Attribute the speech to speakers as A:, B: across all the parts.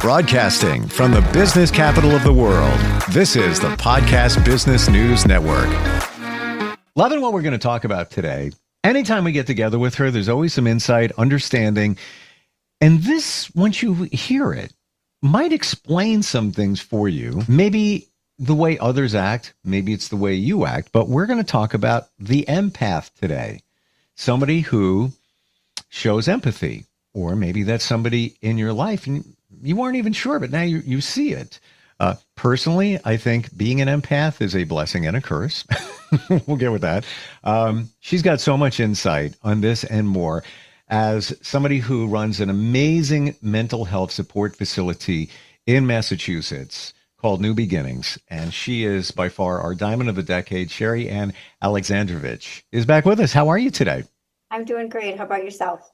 A: Broadcasting from the business capital of the world, this is the Podcast Business News Network. Loving what we're going to talk about today. Anytime we get together with her, there's always some insight, understanding. And this, once you hear it, might explain some things for you. Maybe the way others act, maybe it's the way you act, but we're going to talk about the empath today. Somebody who shows empathy, or maybe that's somebody in your life and you weren't even sure, but now you see it. Personally, I think being an empath is a blessing and a curse. We'll get with that. She's got so much insight on this and more as somebody who runs an amazing mental health support facility in Massachusetts called New Beginnings. And she is by far our diamond of the decade. Sherri and Alexandrovich is back with us. How are you today?
B: I'm doing great. How about yourself?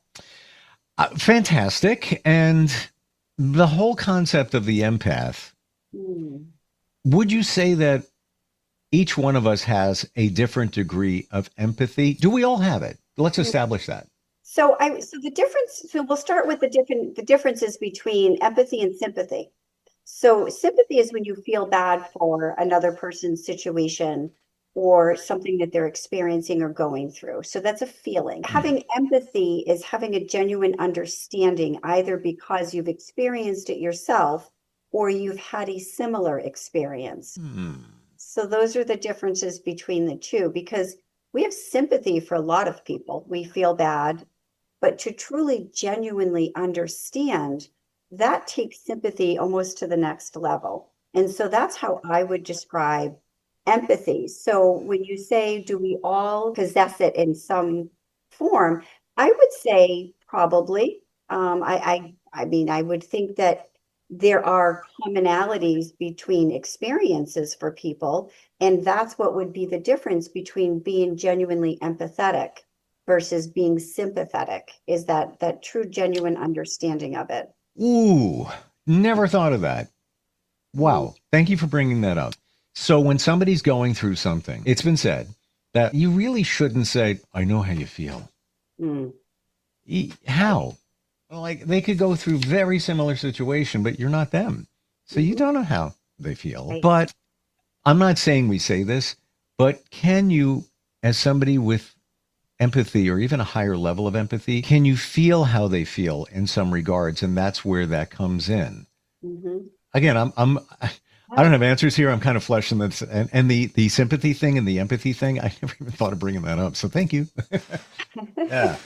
A: Fantastic. And the whole concept of the empath, would you say that each one of us has a different degree of empathy? Do we all have it? Let's establish that.
B: So the difference, so we'll start with the differences between empathy and sympathy. So sympathy is when you feel bad for another person's situation or something that they're experiencing or going through. So that's a feeling. Having empathy is having a genuine understanding, either because you've experienced it yourself or you've had a similar experience. So those are the differences between the two, because we have sympathy for a lot of people. We feel bad, but to truly genuinely understand, that takes sympathy almost to the next level. And so that's how I would describe empathy. So when you say, do we all possess it in some form? I would say probably. I mean, I would think that there are commonalities between experiences for people, and that's what would be the difference between being genuinely empathetic versus being sympathetic, is that true, genuine understanding of it.
A: Ooh, never thought of that. Wow. Thank you for bringing that up. So when somebody's going through something, it's been said that you really shouldn't say, I know how you feel. How? Like, they could go through very similar situation, but you're not them. So you don't know how they feel. Right. But I'm not saying we say this, but can you, as somebody with empathy or even a higher level of empathy, can you feel how they feel in some regards? And that's where that comes in. Again, I don't have answers here. I'm kind of fleshing this, and the sympathy thing and the empathy thing, I never even thought of bringing that up. So thank you. Yeah.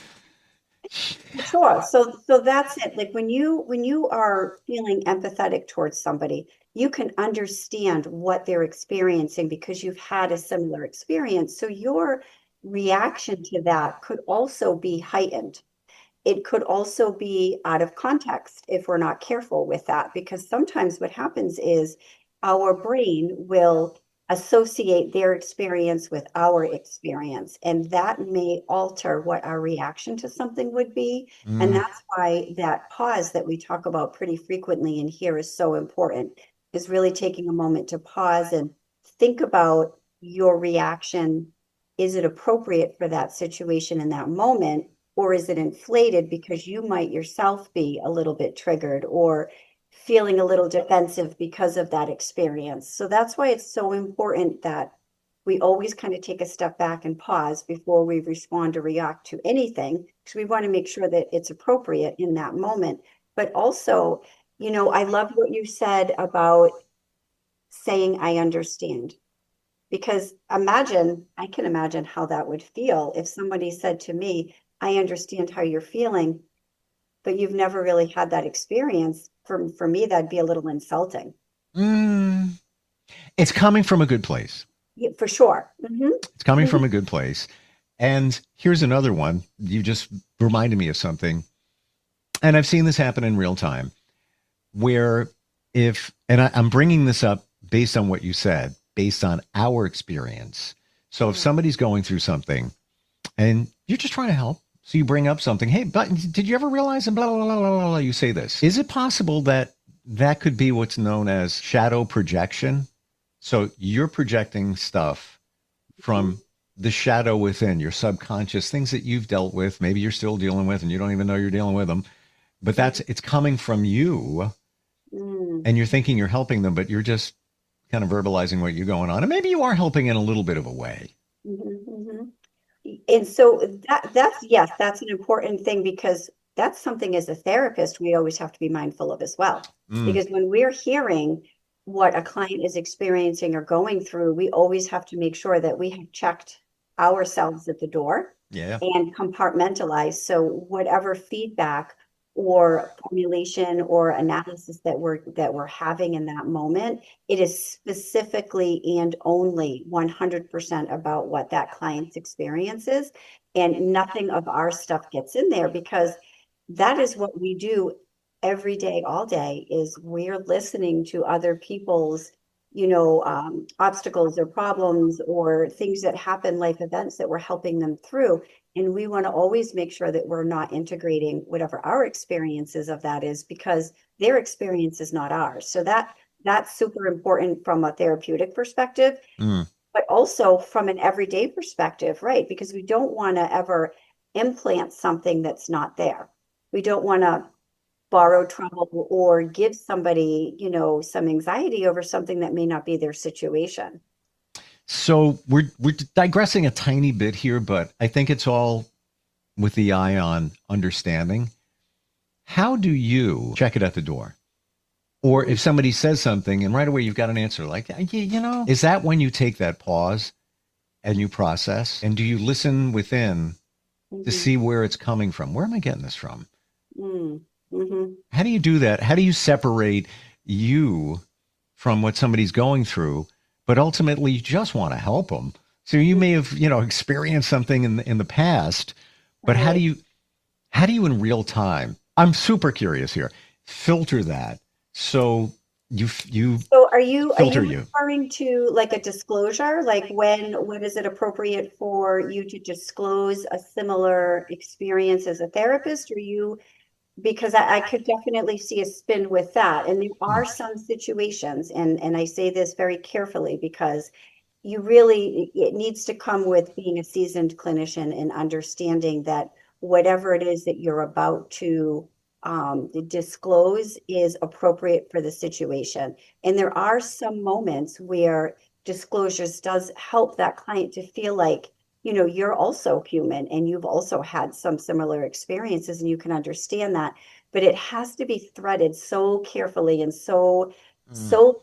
B: Sure. So that's it. Like when you are feeling empathetic towards somebody, you can understand what they're experiencing because you've had a similar experience. So your reaction to that could also be heightened. It could also be out of context if we're not careful with that, because sometimes what happens is our brain will associate their experience with our experience, and that may alter what our reaction to something would be. And that's why that pause that we talk about pretty frequently in here is so important, is really taking a moment to pause and think about your reaction. Is it appropriate for that situation in that moment, or is it inflated because you might yourself be a little bit triggered or feeling a little defensive because of that experience? So that's why it's so important that we always kind of take a step back and pause before we respond or react to anything, because we want to make sure that it's appropriate in that moment. But also, you know, I love what you said about saying, I understand. Because I can imagine how that would feel if somebody said to me, I understand how you're feeling, but you've never really had that experience. For me, that'd be a little insulting.
A: It's coming from a good place.
B: Yeah, for sure. It's
A: coming from a good place. And here's another one. You just reminded me of something. And I've seen this happen in real time, where I'm bringing this up based on what you said, based on our experience. So if somebody's going through something and you're just trying to help, so you bring up something, hey, but did you ever realize, and blah, blah, blah, blah, blah, you say this. Is it possible that that could be what's known as shadow projection? So you're projecting stuff from the shadow within, your subconscious, things that you've dealt with, maybe you're still dealing with, and you don't even know you're dealing with them. But it's coming from you and you're thinking you're helping them, but you're just kind of verbalizing what you're going on. And maybe you are helping in a little bit of a way.
B: And so yes, that's an important thing, because that's something as a therapist we always have to be mindful of as well. Because when we're hearing what a client is experiencing or going through, we always have to make sure that we have checked ourselves at the door and compartmentalize. So whatever feedback or formulation or analysis that we're having in that moment, it is specifically and only 100% about what that client's experience is, and nothing of our stuff gets in there, because that is what we do every day, all day, is we're listening to other people's, obstacles or problems or things that happen, life events that we're helping them through. And we want to always make sure that we're not integrating whatever our experiences of that is, because their experience is not ours. So that's super important from a therapeutic perspective, but also from an everyday perspective, right? Because we don't want to ever implant something that's not there. We don't want to borrow trouble or give somebody, some anxiety over something that may not be their situation.
A: So we're digressing a tiny bit here, but I think it's all with the eye on understanding. How do you check it at the door? Or if somebody says something and right away you've got an answer like, is that when you take that pause and you process? And do you listen within to see where it's coming from? Where am I getting this from? How do you do that? How do you separate you from what somebody's going through, but ultimately you just want to help them? So you may have, experienced something in the past, but how do you in real time? I'm super curious here. Filter that. So
B: So are you referring to like a disclosure? Like when is it appropriate for you to disclose a similar experience as a therapist? Or because I could definitely see a spin with that. And there are some situations, and I say this very carefully, because it needs to come with being a seasoned clinician and understanding that whatever it is that you're about to disclose is appropriate for the situation. And there are some moments where disclosures does help that client to feel like, you're also human and you've also had some similar experiences and you can understand that. But it has to be threaded so carefully and so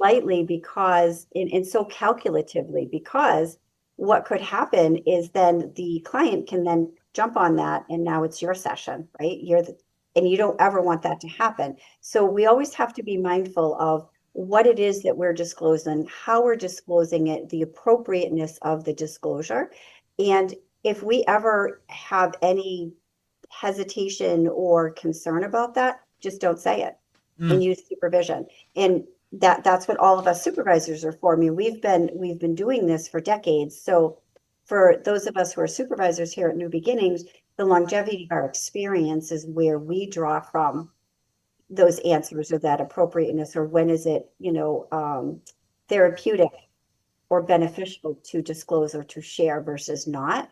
B: lightly, because and so calculatively, because what could happen is then the client can then jump on that and now it's your session, right? And you don't ever want that to happen. So we always have to be mindful of what it is that we're disclosing, how we're disclosing it, the appropriateness of the disclosure. And if we ever have any hesitation or concern about that, just don't say it and use supervision. And that's what all of us supervisors are for. I mean, we've been doing this for decades. So for those of us who are supervisors here at New Beginnings, the longevity of our experience is where we draw from those answers, or that appropriateness, or when is it, therapeutic or beneficial to disclose or to share versus not.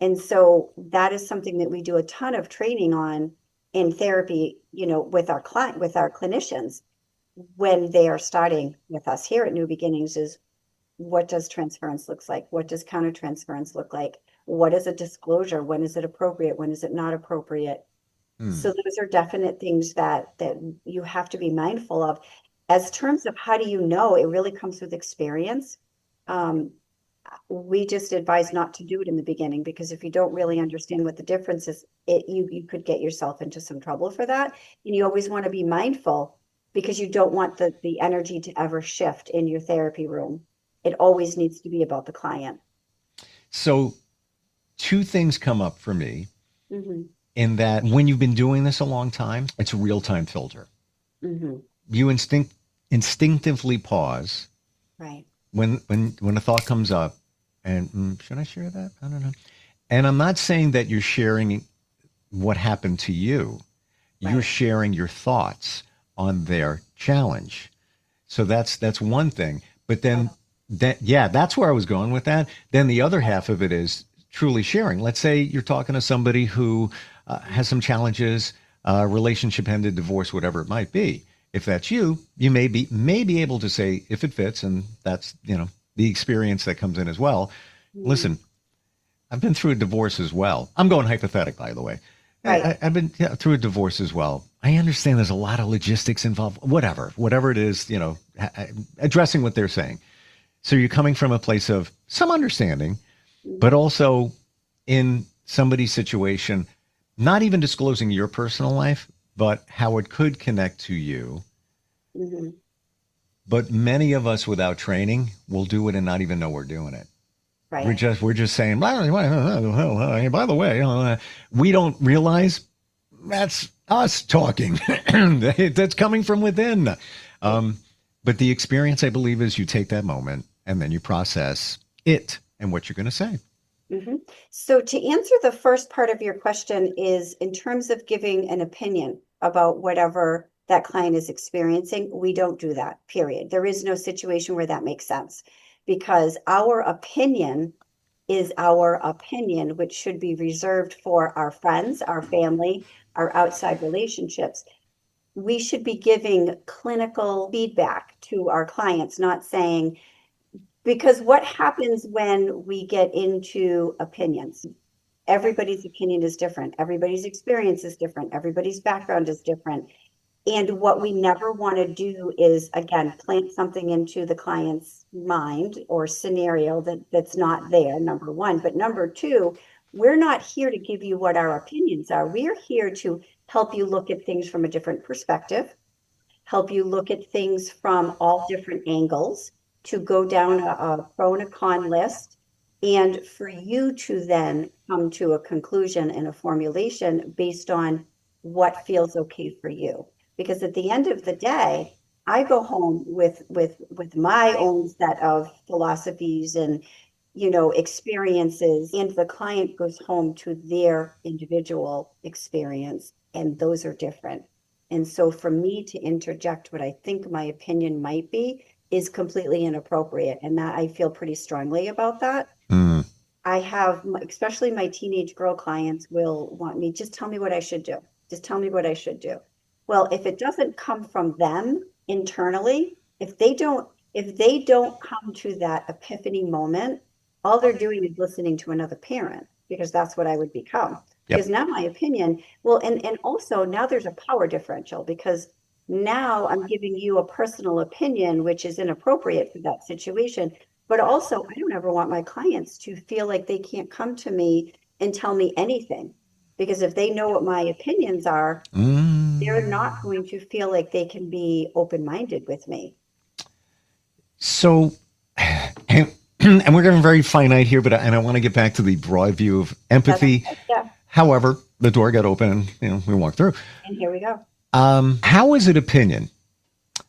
B: And so that is something that we do a ton of training on in therapy, with our clinicians when they are starting with us here at New Beginnings, is what does transference looks like? What does countertransference look like? What is a disclosure? When is it appropriate? When is it not appropriate? So those are definite things that you have to be mindful of. As terms of how do you know, it really comes with experience. We just advise not to do it in the beginning, because if you don't really understand what the difference is, you could get yourself into some trouble for that. And you always want to be mindful, because you don't want the energy to ever shift in your therapy room. It always needs to be about the client. So
A: two things come up for me in that when you've been doing this a long time, it's a real-time filter. You instinctively pause.
B: Right.
A: When a thought comes up, and should I share that? I don't know. And I'm not saying that you're sharing what happened to you. Right. You're sharing your thoughts on their challenge. So that's one thing. But then that's where I was going with that. Then the other half of it is truly sharing. Let's say you're talking to somebody who has some challenges, relationship ended, divorce, whatever it might be. If that's you, you may be able to say if it fits, and that's, the experience that comes in as well.
B: Mm.
A: Listen, I've been through a divorce as well. I'm going hypothetic, by the way.
B: Right.
A: I've been through a divorce as well. I understand there's a lot of logistics involved, whatever it is, addressing what they're saying. So you're coming from a place of some understanding, but also in somebody's situation, not even disclosing your personal life, but how it could connect to you.
B: Mm-hmm.
A: But many of us without training will do it and not even know we're doing it.
B: Right.
A: We're just saying, by the way, we don't realize that's us talking. That's coming from within. But the experience, I believe, is you take that moment and then you process it and what you're going to say.
B: Mm-hmm. So to answer the first part of your question is in terms of giving an opinion about whatever that client is experiencing, we don't do that, period. There is no situation where that makes sense because our opinion is our opinion, which should be reserved for our friends, our family, our outside relationships. We should be giving clinical feedback to our clients, not saying, because what happens when we get into opinions? Everybody's opinion is different. Everybody's experience is different. Everybody's background is different. And what we never want to do is, again, plant something into the client's mind or scenario that's not there, number one. But number two, we're not here to give you what our opinions are. We're here to help you look at things from a different perspective, help you look at things from all different angles, to go down a pro and a con list, and for you to then come to a conclusion and a formulation based on what feels okay for you. Because at the end of the day, I go home with my own set of philosophies and experiences, and the client goes home to their individual experience, and those are different. And so for me to interject what I think my opinion might be is completely inappropriate. And that I feel pretty strongly about that.
A: Mm.
B: I have, especially my teenage girl clients will want me, just tell me what I should do. Just tell me what I should do. Well, if it doesn't come from them internally, if they don't come to that epiphany moment, all they're doing is listening to another parent, because that's what I would become.
A: Yep.
B: Because now my opinion, well, and also now there's a power differential, because now I'm giving you a personal opinion, which is inappropriate for that situation. But also, I don't ever want my clients to feel like they can't come to me and tell me anything. Because if they know what my opinions are, they're not going to feel like they can be open-minded with me.
A: So, and we're getting very finite here, but I want to get back to the broad view of empathy.
B: Yeah.
A: However, the door got open and we walked through.
B: And here we go.
A: How is it opinion?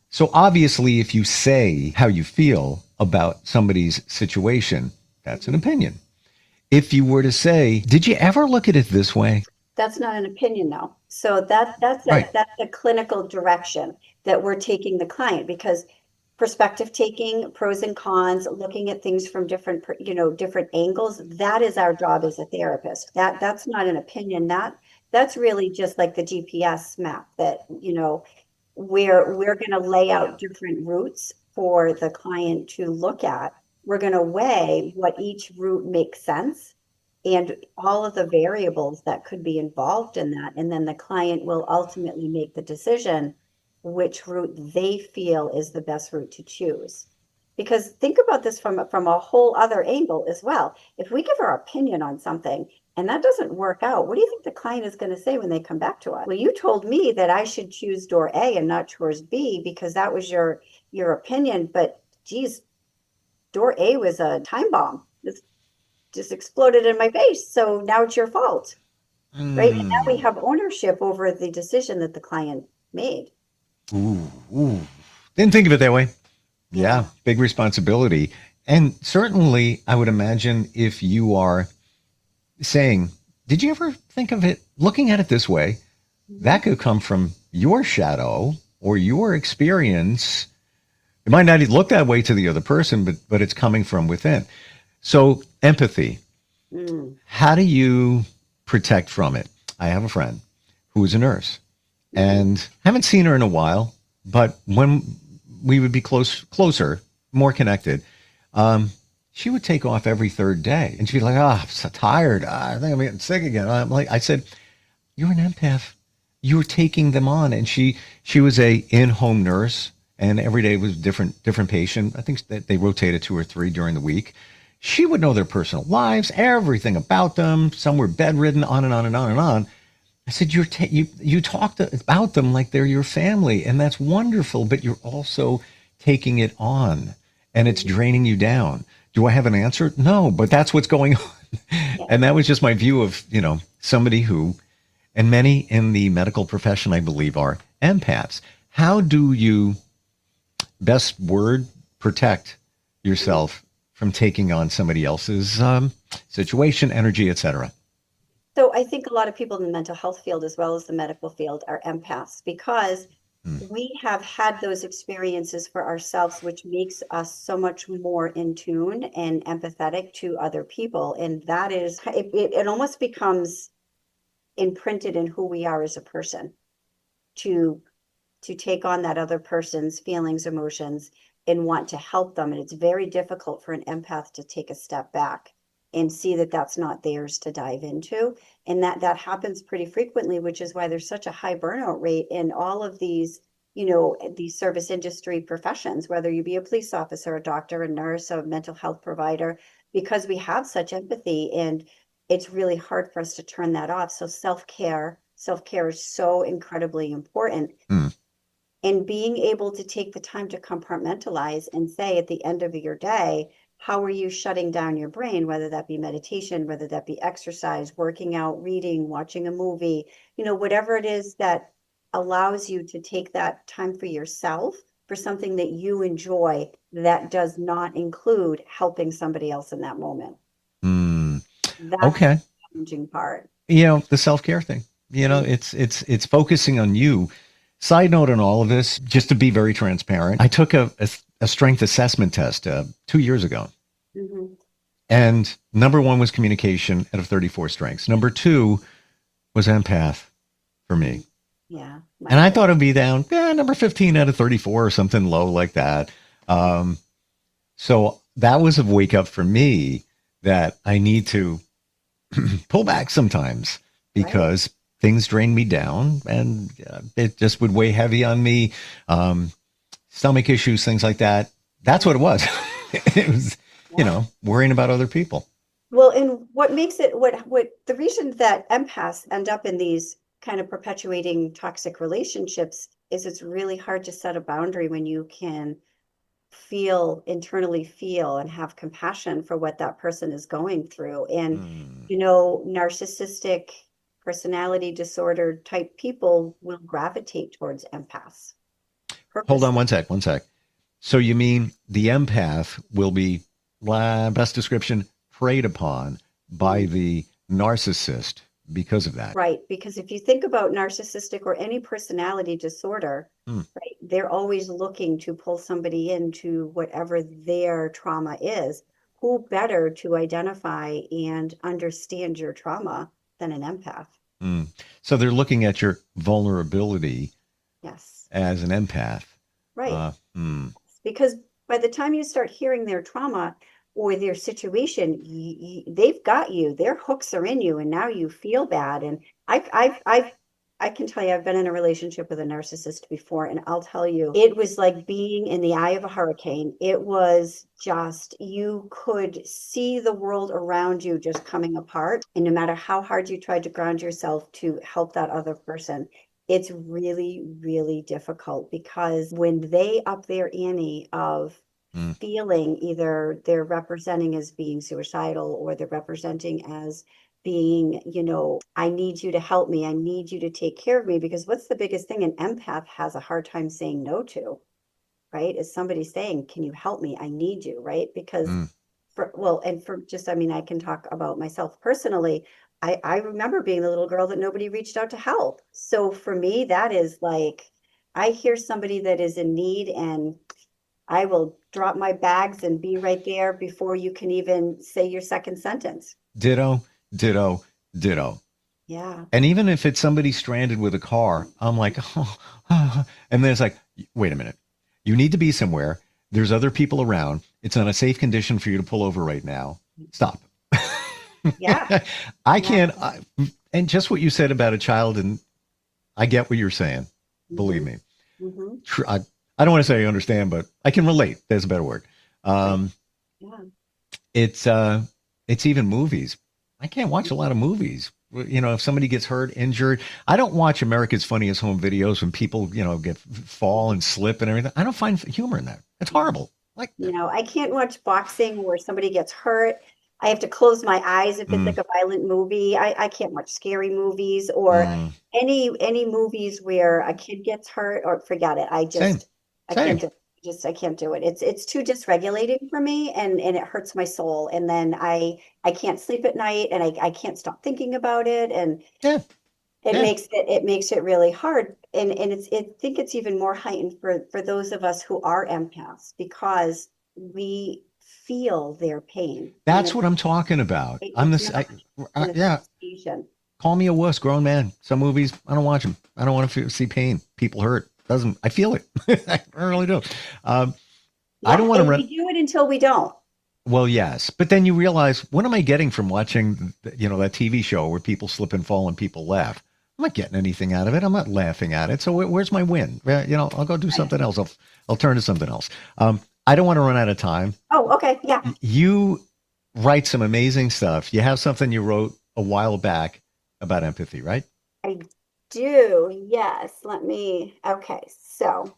A: So obviously, if you say how you feel about somebody's situation, that's an opinion. If you were to say, did you ever look at it this way?
B: That's not an opinion, though. So that's a clinical direction that we're taking the client, because perspective taking, pros and cons, looking at things from different angles, that is our job as a therapist. That's not an opinion. That's really just like the GPS map that, we're going to lay out different routes for the client to look at. We're going to weigh what each route makes sense and all of the variables that could be involved in that. And then the client will ultimately make the decision which route they feel is the best route to choose. Because think about this from a whole other angle as well. If we give our opinion on something and that doesn't work out, what do you think the client is going to say when they come back to us? Well, you told me that I should choose door A and not choice B because that was your opinion. But geez, door A was a time bomb. This just exploded in my face. So now it's your fault. Right? And now we have ownership over the decision that the client made.
A: Ooh. Didn't think of it that way. Yeah, big responsibility. And certainly, I would imagine if you are saying, did you ever think of it, looking at it this way, that could come from your shadow or your experience. It might not look that way to the other person, but it's coming from within. So empathy, how do you protect from it? I have a friend who is a nurse and haven't seen her in a while. But when we would be closer, more connected, she would take off every third day. And she'd be like, I'm so tired. I think I'm getting sick again. I said, you're an empath. You're taking them on. And she was a in-home nurse, and every day was different patient. I think that they rotated 2 or 3 during the week. She would know their personal lives, everything about them. Some were bedridden, on and on and on and on. I said, you talk about them like they're your family, and that's wonderful, but you're also taking it on, and it's draining you down. Do I have an answer? No, but that's what's going on. And that was just my view of, somebody who, and many in the medical profession, I believe, are empaths. How do you, best word, protect yourself from taking on somebody else's situation, energy, etc.?
B: So I think a lot of people in the mental health field as well as the medical field are empaths because we have had those experiences for ourselves, which makes us so much more in tune and empathetic to other people. And that is, it almost becomes imprinted in who we are as a person to take on that other person's feelings, emotions, and want to help them. And it's very difficult for an empath to take a step back and see that that's not theirs to dive into. And that happens pretty frequently, which is why there's such a high burnout rate in all of these, these service industry professions, whether you be a police officer, a doctor, a nurse, a mental health provider, because we have such empathy and it's really hard for us to turn that off. So self-care is so incredibly important. And being able to take the time to compartmentalize and say at the end of your day, how are you shutting down your brain, whether that be meditation, whether that be exercise, working out, reading, watching a movie, whatever it is that allows you to take that time for yourself, for something that you enjoy, that does not include helping somebody else in that moment. That's
A: Okay.
B: the challenging part.
A: The self-care thing, it's focusing on you. Side note on all of this, just to be very transparent, I took a strength assessment test 2 years ago. And number 1 was communication out of 34 strengths. Number 2 was empath for me.
B: Yeah.
A: And I thought it'd be down, number 15 out of 34 or something low like that. So that was a wake up for me that I need to pull back sometimes because things drain me down and it just would weigh heavy on me. Stomach issues, things like that. That's what it was. It was, worrying about other people.
B: Well, and what makes it, what the reason that empaths end up in these kind of perpetuating toxic relationships is it's really hard to set a boundary when you can internally feel and have compassion for what that person is going through. And, narcissistic personality disorder type people will gravitate towards empaths.
A: Hold on one sec. So you mean the empath will be, best description, preyed upon by the narcissist because of that?
B: Right. Because if you think about narcissistic or any personality disorder, right, they're always looking to pull somebody into whatever their trauma is. Who better to identify and understand your trauma than an empath?
A: So they're looking at your vulnerability as an empath.
B: Right. Because by the time you start hearing their trauma or their situation, they've got you. Their hooks are in you, and now you feel bad. And I can tell you, I've been in a relationship with a narcissist before, and I'll tell you, it was like being in the eye of a hurricane. It was just, you could see the world around you just coming apart. And no matter how hard you tried to ground yourself to help that other person, it's really, really difficult because when they up their ante of feeling either they're representing as being suicidal or they're representing as being, I need you to help me. I need you to take care of me. Because what's the biggest thing an empath has a hard time saying no to, right? Is somebody saying, can you help me? I need you, right? Because I can talk about myself personally. I remember being the little girl that nobody reached out to help. So for me, that is like, I hear somebody that is in need and I will drop my bags and be right there before you can even say your second sentence.
A: Ditto.
B: Yeah.
A: And even if it's somebody stranded with a car, I'm like, and then it's like, Wait a minute. You need to be somewhere. There's other people around. It's on a safe condition for you to pull over right now. Stop.
B: Yeah.
A: I
B: Yeah.
A: can't. And just what you said about a child, and I get what you're saying. Believe me.
B: Mm-hmm.
A: I don't want to say I understand, but I can relate. There's a better word.
B: Right. Yeah.
A: It's even movies. I can't watch a lot of movies. If somebody gets hurt, injured, I don't watch America's Funniest Home Videos when people, get fall and slip and everything. I don't find humor in that. It's horrible. Like,
B: I can't watch boxing where somebody gets hurt. I have to close my eyes if it's like a violent movie. I can't watch scary movies or any movies where a kid gets hurt or forget it. I
A: same.
B: can't do it. I can't do it. It's too dysregulating for me and it hurts my soul. And then I can't sleep at night and I can't stop thinking about it. And
A: Yeah.
B: it makes it really hard. And I think it's even more heightened for those of us who are empaths because we feel their pain.
A: That's what I'm talking about. I'm this. Yeah. Call me a wuss, grown man. Some movies, I don't watch them. I don't want to see pain. People hurt. I feel it. I really do. I don't want to run.
B: We do it until we don't.
A: Well, yes. But then you realize, what am I getting from watching, that TV show where people slip and fall and people laugh? I'm not getting anything out of it. I'm not laughing at it. So where's my win? I'll go do something else. I'll turn to something else. I don't want to run out of time.
B: Oh, okay. Yeah.
A: You write some amazing stuff. You have something you wrote a while back about empathy, right?
B: I do. Yes. Okay. So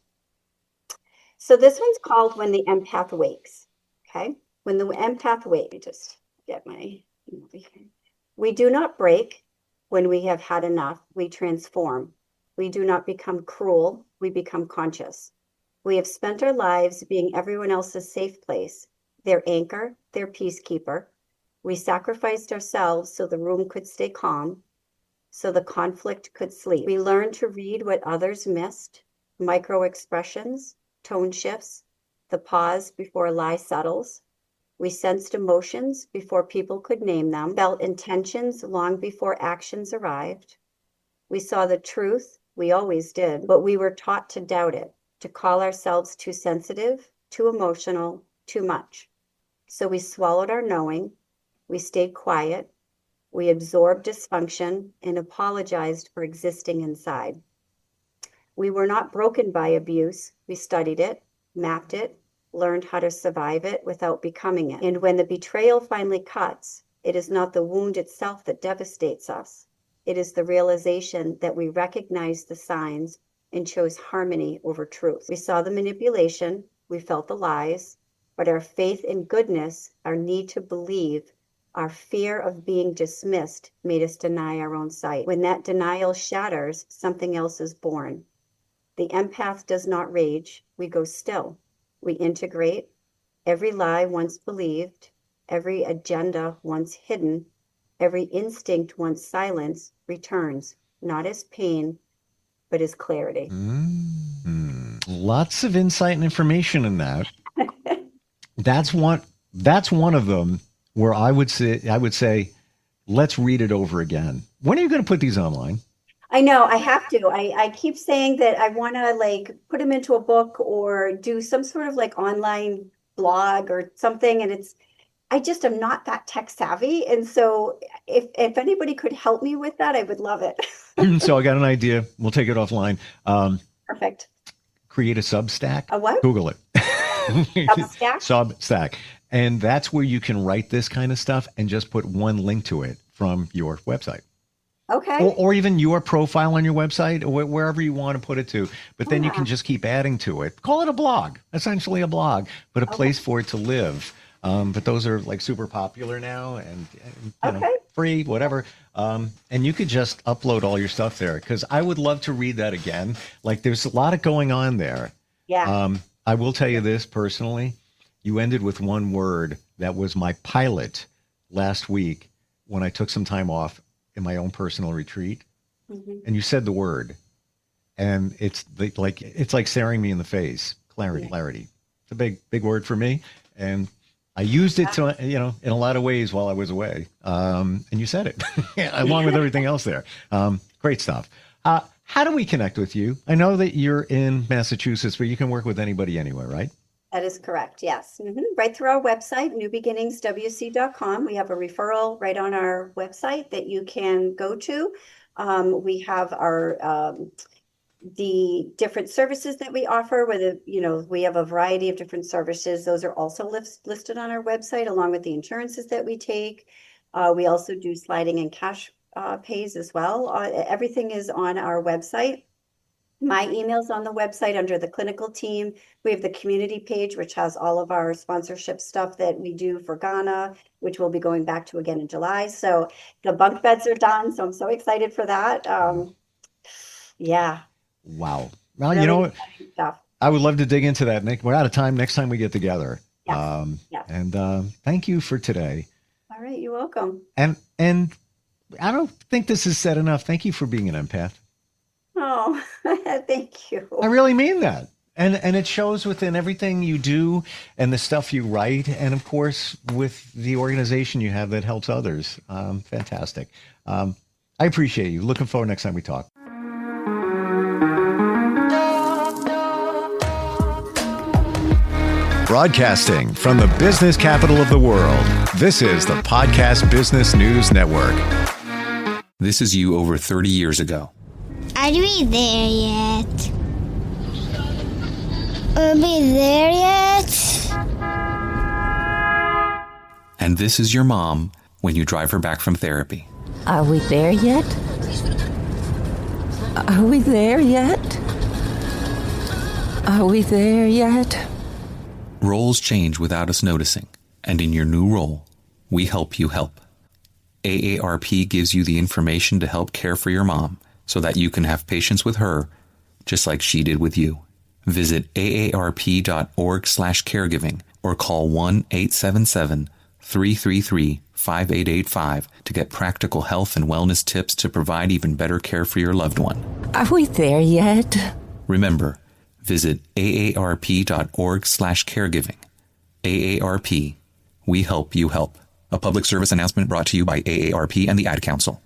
B: this one's called When the Empath Wakes. Okay. When the empath wakes, let me just get my, we do not break when we have had enough. We transform. We do not become cruel. We become conscious. We have spent our lives being everyone else's safe place, their anchor, their peacekeeper. We sacrificed ourselves so the room could stay calm, so the conflict could sleep. We learned to read what others missed, micro expressions, tone shifts, the pause before a lie settles. We sensed emotions before people could name them, felt intentions long before actions arrived. We saw the truth, we always did, but we were taught to doubt it, to call ourselves too sensitive, too emotional, too much. So we swallowed our knowing, we stayed quiet, we absorbed dysfunction and apologized for existing inside. We were not broken by abuse. We studied it, mapped it, learned how to survive it without becoming it. And when the betrayal finally cuts, it is not the wound itself that devastates us. It is the realization that we recognized the signs and chose harmony over truth. We saw the manipulation, we felt the lies, but our faith in goodness, our need to believe, our fear of being dismissed made us deny our own sight. When that denial shatters, something else is born. The empath does not rage, we go still. We integrate every lie once believed, every agenda once hidden, every instinct once silenced returns, not as pain, but as clarity.
A: Lots of insight and information in that. That's one of them where I would say, let's read it over again. When are you going to put these online?
B: I know I have to. I keep saying that I want to put them into a book or do some sort of online blog or something. And I just am not that tech savvy. And so if anybody could help me with that, I would love it.
A: So I got an idea. We'll take it offline.
B: Perfect.
A: Create a Substack.
B: A what?
A: Google it.
B: Substack?
A: Substack. And that's where you can write this kind of stuff and just put one link to it from your website.
B: Okay.
A: Or even your profile on your website or wherever you want to put it to. But then you can just keep adding to it. Call it a blog, essentially a blog, but a place for it to live. But those are super popular now and free, whatever. And you could just upload all your stuff there because I would love to read that again. There's a lot going on there.
B: Yeah.
A: I will tell you this personally. You ended with one word that was my pilot last week when I took some time off in my own personal retreat. Mm-hmm. And you said the word. And it's like staring me in the face. Clarity. It's a big word for me. And I used it to, in a lot of ways while I was away. And you said it along with everything else there. Great stuff. How do we connect with you? I know that you're in Massachusetts, but you can work with anybody anywhere, right?
B: That is correct. Yes. Right through our website, newbeginningswc.com. We have a referral right on our website that you can go to. We have our the different services that we offer, whether, we have a variety of different services. Those are also listed on our website, along with the insurances that we take. We also do sliding and cash pays as well. Everything is on our website. My email's on the website under the clinical team. We have the community page, which has all of our sponsorship stuff that we do for Ghana, which we'll be going back to again in July. So the bunk beds are done. So I'm so excited for that. Yeah.
A: Wow. Well,
B: Really exciting stuff.
A: I would love to dig into that, Nick. We're out of time next time we get together.
B: Yes. Yes.
A: And thank you for today.
B: All right. You're welcome.
A: And I don't think this is said enough. Thank you for being an empath.
B: Oh, thank you.
A: I really mean that. And it shows within everything you do and the stuff you write. And of course, with the organization you have that helps others. Fantastic. I appreciate you. Looking forward next time we talk. Broadcasting from the business capital of the world, this is the Podcast Business News Network.
C: This is you over 30 years ago.
D: Are we there yet? Are we there yet?
C: And this is your mom when you drive her back from therapy.
E: Are we there yet? Are we there yet? Are we there yet?
C: Roles change without us noticing, and in your new role, we help you help. AARP gives you the information to help care for your mom so that you can have patience with her, just like she did with you. Visit aarp.org/caregiving or call 1-877-333-5885 to get practical health and wellness tips to provide even better care for your loved one.
E: Are we there yet?
C: Remember, visit aarp.org/caregiving. AARP, we help you help. A public service announcement brought to you by AARP and the Ad Council.